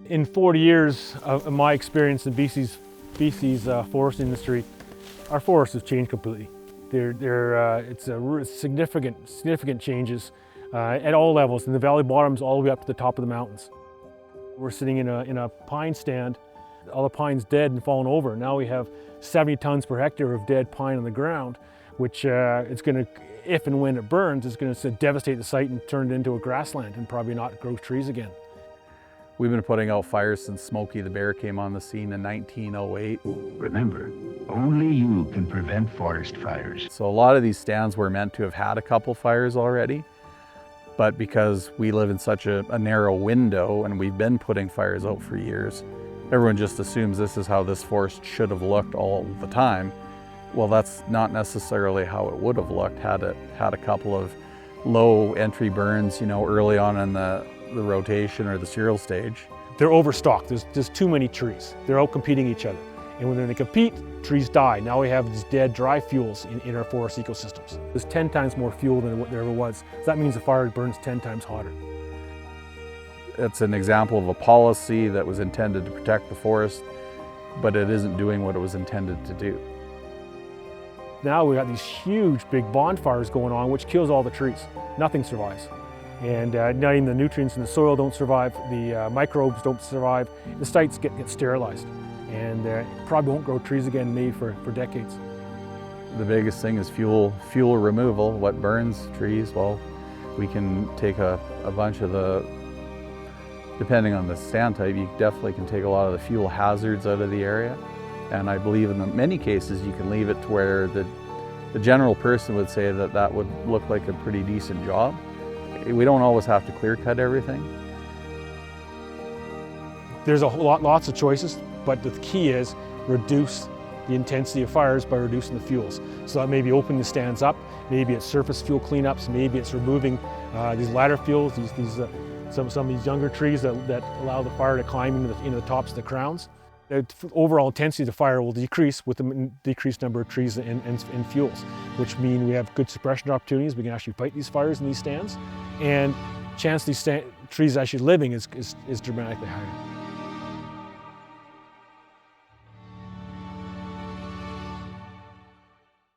In 40 years of my experience in BC's forest industry, our forests have changed completely. It's significant changes at all levels, in the valley bottoms all the way up to the top of the mountains. We're sitting in a pine stand, all the pine's dead and fallen over. Now we have 70 tons per hectare of dead pine on the ground, which it's going to, if and when it burns, is going to devastate the site and turn it into a grassland and probably not grow trees again. We've been putting out fires since Smokey the Bear came on the scene in 1908. Remember, only you can prevent forest fires. So a lot of these stands were meant to have had a couple fires already, but because we live in such a narrow window and we've been putting fires out for years, everyone just assumes this is how this forest should have looked all the time. Well, that's not necessarily how it would have looked had it had a couple of low entry burns, early on in the rotation or the cereal stage. They're overstocked. There's too many trees. They're out competing each other. And when they compete, trees die. Now we have these dead, dry fuels in our forest ecosystems. There's 10 times more fuel than what there ever was. So that means the fire burns 10 times hotter. It's an example of a policy that was intended to protect the forest, but it isn't doing what it was intended to do. Now we've got these huge, big bonfires going on, which kills all the trees. Nothing survives. And not even the nutrients in the soil don't survive, the microbes don't survive, the sites get sterilized. And probably won't grow trees again maybe for decades. The biggest thing is fuel removal. What burns trees? Well, we can take a bunch of the, depending on the stand type, you definitely can take a lot of the fuel hazards out of the area. And I believe in many cases you can leave it to where the general person would say that that would look like a pretty decent job. We don't always have to clear cut everything. There's lots of choices, but the key is reduce the intensity of fires by reducing the fuels. So that may be opening the stands up, maybe it's surface fuel cleanups, maybe it's removing these ladder fuels, some of these younger trees that allow the fire to climb into the tops of the crowns. The overall intensity of the fire will decrease with the decreased number of trees and fuels, which mean we have good suppression opportunities. We can actually fight these fires in these stands, and chance these trees actually living is dramatically higher.